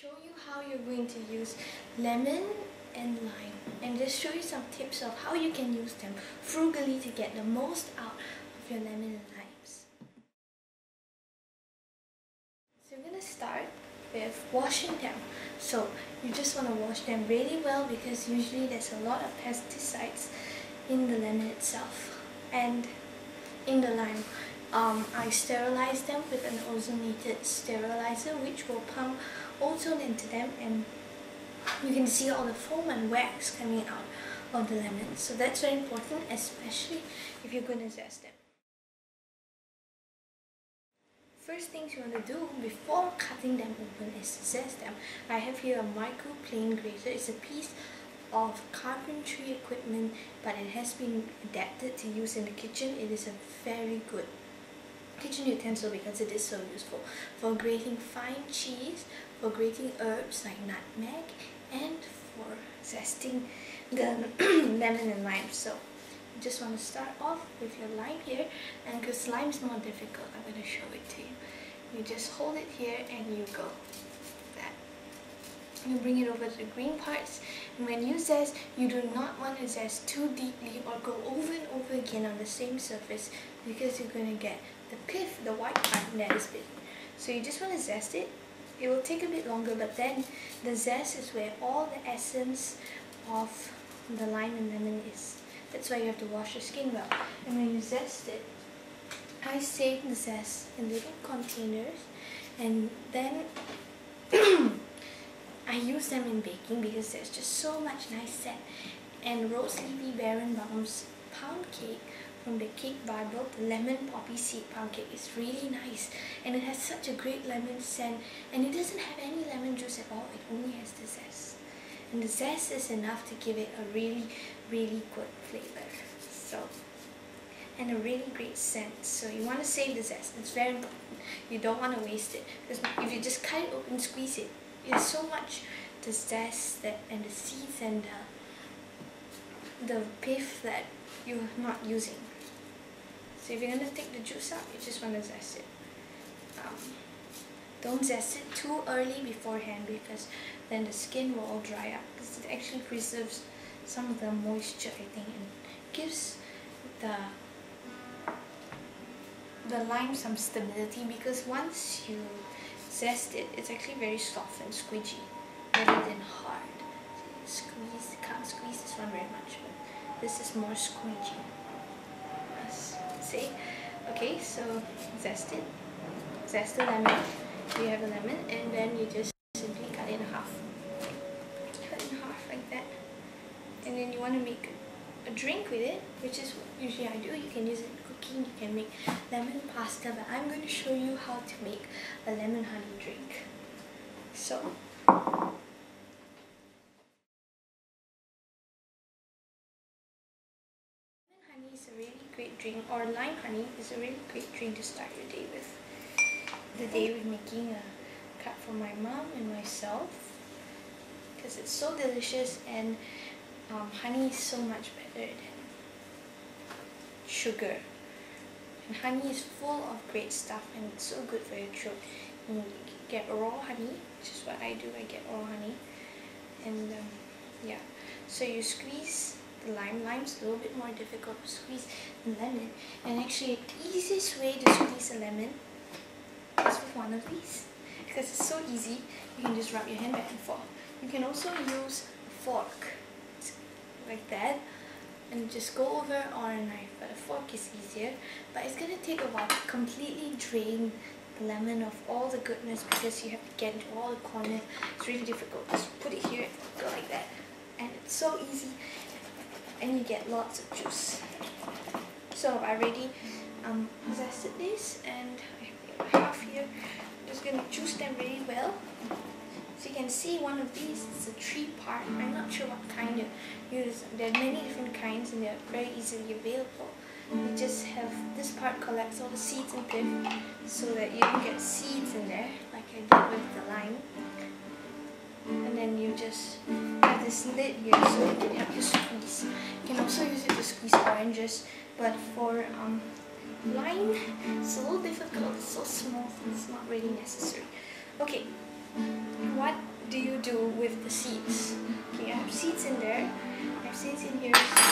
show you how you're going to use lemon and lime and just show you some tips of how you can use them frugally to get the most out of your lemon and limes. So you're going to start with washing them. So you just want to wash them really well because usually there's a lot of pesticides in the lemon itself and in the lime. I sterilize them with an ozonated sterilizer which will pump ozone into them, and you can see all the foam and wax coming out of the lemon. So that's very important, especially if you're going to zest them. First things you want to do before cutting them open is to zest them. I have here a Microplane grater. It's a piece of carpentry equipment, but it has been adapted to use in the kitchen. It is a very good kitchen utensil because it is so useful for grating fine cheese, for grating herbs like nutmeg, and for zesting the lemon and lime. So you just want to start off with your lime here, and because lime is more difficult, I'm going to show it to you. You just hold it here and you go that. You bring it over to the green parts, and when you zest, you do not want to zest too deeply or go over and over again on the same surface because you're going to get the pith, the white part that is bitten. So you just want to zest it. It will take a bit longer, but then the zest is where all the essence of the lime and lemon is. That's why you have to wash your skin well. And when you zest it, I save the zest in little containers, and then I use them in baking because there's just so much nice scent. And Levy Berabaum's pound cake from the Cake Bible, the lemon poppy seed pound cake, is really nice, and it has such a great lemon scent, and it doesn't have any lemon juice at all. It only has the zest, and the zest is enough to give it a really good flavor. So, and a really great scent. So you want to save the zest. It's very important. You don't want to waste it, because if you just cut it open, squeeze it, there's so much the zest that, and the seeds and the pith that you're not using. So if you're going to take the juice out, you just want to zest it. Don't zest it too early beforehand because then the skin will all dry up, because it actually preserves some of the moisture, I think, and gives the lime some stability, because once you zest it, it's actually very soft and squidgy rather than hard. So you can't squeeze this one very much, but this is more squidgy. See? Okay, so zest it. Zest the lemon. You have a lemon, and then you just simply cut it in half. Cut it in half like that. And then you want to make a drink with it, which is what usually I do. You can use it in cooking, you can make lemon pasta, but I'm going to show you how to make a lemon honey drink. So, honey is a really great drink, or lime honey is a really great drink to start your day with. The day we're making a cup for my mom and myself, because it's so delicious, and honey is so much better than sugar. And honey is full of great stuff, and it's so good for your throat. You get raw honey, which is what I do. I get raw honey, and yeah. So you squeeze the lime. Lime's a little bit more difficult to squeeze than lemon, and actually the easiest way to squeeze a lemon is with one of these, because it's so easy. You can just rub your hand back and forth. You can also use a fork like that and just go over, or a knife, but a fork is easier. But it's going to take a while to completely drain the lemon of all the goodness, because you have to get into all the corners. It's really difficult. Just put it here, go like that, and it's so easy, and you get lots of juice. So I already zested this, and I have half here. I'm just going to juice them really well. So you can see one of these is a tree part. I'm not sure what kind you use. There are many different kinds, and they're very easily available. You just have this part collects all the seeds and pith, so that you don't get seeds in there like I did with the lime. And then you just have this lid here so it can help you squeeze. You can also use it to squeeze oranges, but for lime it's a little difficult. It's so small, it's not really necessary. Okay. what do you do with the seeds? Okay, I have seeds in there. I have seeds in here. So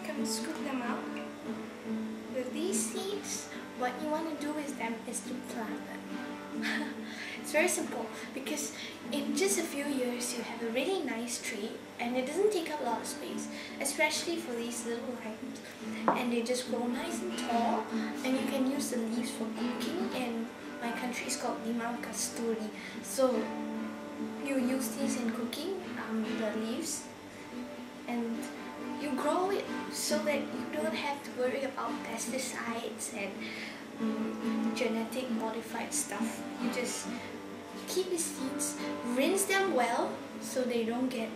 come and scoop them out. With these seeds, what you want to do with them is to plant them. It's very simple because in just a few years you have a really nice tree and it doesn't take up a lot of space, especially for these little limes, and they just grow nice and tall, and you can use the leaves for cooking. In my country it's called limau kasturi, so you use these in cooking, the leaves, and you grow it so that you don't have to worry about pesticides and genetic modified stuff. You just keep the seeds, rinse them well so they don't get,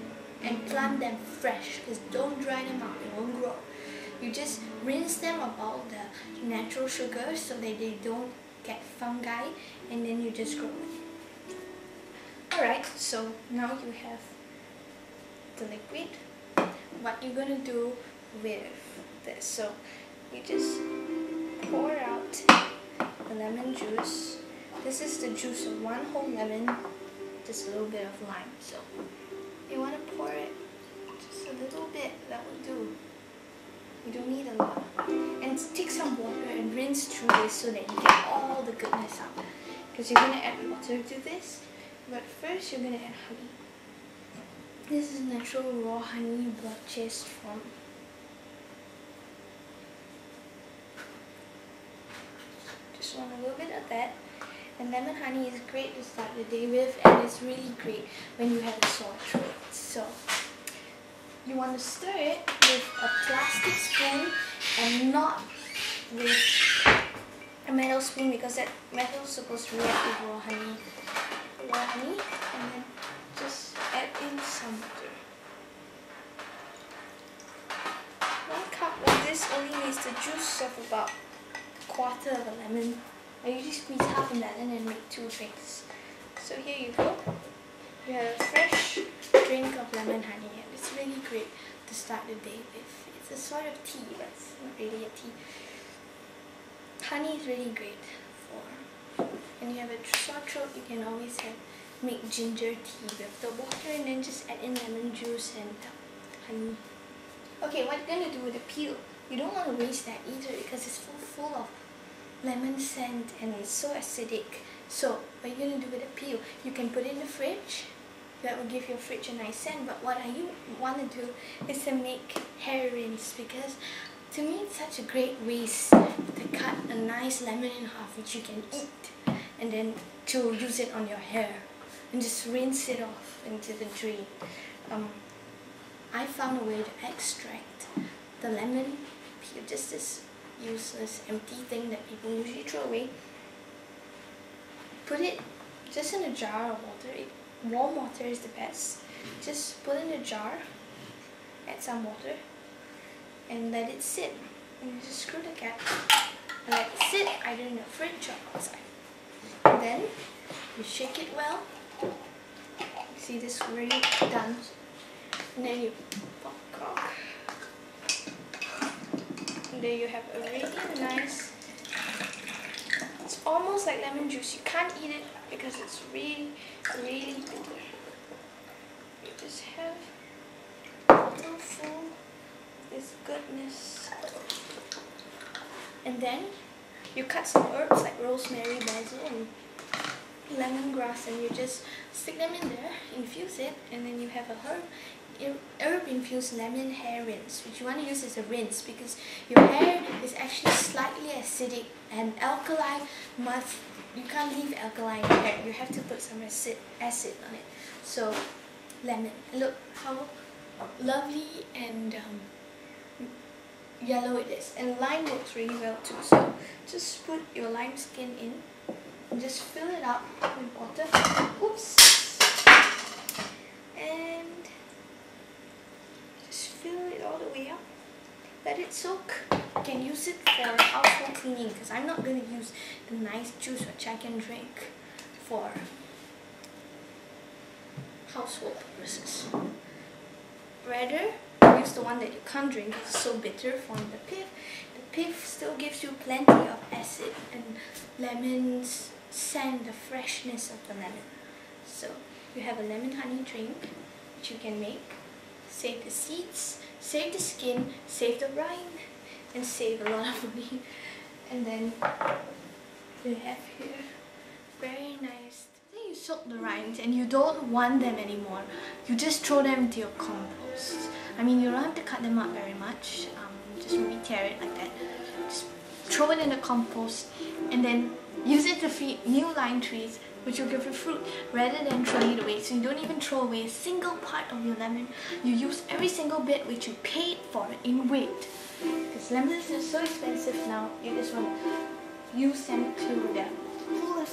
and plant them fresh, because don't dry them out, they won't grow. You just rinse them of all the natural sugars so that they don't get fungi, and then you just grow it. Alright, so now you have the liquid. What you're gonna do with this, so you just pour out the lemon juice. This is the juice of one whole lemon, just a little bit of lime. So you want to pour it just a little bit, that will do. You don't need a lot. And take some water and rinse through this so that you get all the goodness out. Because you're going to add water to this, but first you're going to add honey. This is natural raw honey purchased from. Just want a little bit of that. And lemon honey is great to start the day with, and it's really great when you have a sore throat. So you want to stir it with a plastic spoon and not with a metal spoon, because that metal is supposed to react with raw honey. And then just add in some water. 1 cup of this only needs the juice of about a quarter of a lemon. I usually squeeze half a lemon and make 2 drinks. So here you go. You have a fresh drink of lemon honey, and it's really great to start the day with. It's a sort of tea, but it's not really a tea. Honey is really great for when you have a sore throat. You can always make ginger tea with the water, and then just add in lemon juice and honey. Okay, what you're going to do with the peel, you don't want to waste that either, because it's full of lemon scent and it's so acidic. So what you're going to do with the peel, you can put it in the fridge. That will give your fridge a nice scent. But what I want to do is to make hair rinse, because to me it's such a great waste to cut a nice lemon in half, which you can eat, and then to use it on your hair and just rinse it off into the drain. I found a way to extract the lemon peel, just this useless empty thing that people usually throw away. Put it just in a jar of water. Warm water is the best. Just put in a jar, add some water, and let it sit. And you just screw the cap and let it sit either in the fridge or outside. And then you shake it well. See, this is already done. And then you pop cork. And there you have a really nice, it's almost like lemon juice. You can't eat it because it's really, really bitter. You just have a bottle full of this goodness. And then you cut some herbs like rosemary, basil, and lemongrass, and you just stick them in there, infuse it, and then you have a herb infused lemon hair rinse, which you want to use as a rinse, because your hair is actually slightly acidic, and alkaline you can't leave alkaline in your hair. You have to put some acid on it. So lemon, look how lovely and yellow it is. And lime works really well too. So just put your lime skin in and just fill it up with water. Oops. And just fill it all the way up. Let it soak. You can use it for household cleaning, because I'm not going to use the nice juice which I can drink for household purposes. Rather, use the one that you can't drink. It's so bitter from the pith. The pith still gives you plenty of acid and lemons scent, the freshness of the lemon. So you have a lemon honey drink which you can make. Save the seeds, save the skin, save the rind, and save a lot of money. And then you have here, very nice. Then you soak the rinds and you don't want them anymore. You just throw them into your compost. I mean, you don't have to cut them up very much. Just maybe tear it like that. Just throw it in the compost and then use it to feed new lime trees, which will give you fruit, rather than throwing it away. So you don't even throw away a single part of your lemon. You use every single bit which you paid for in weight. Because lemons are so expensive now, you just want to use them till they're full of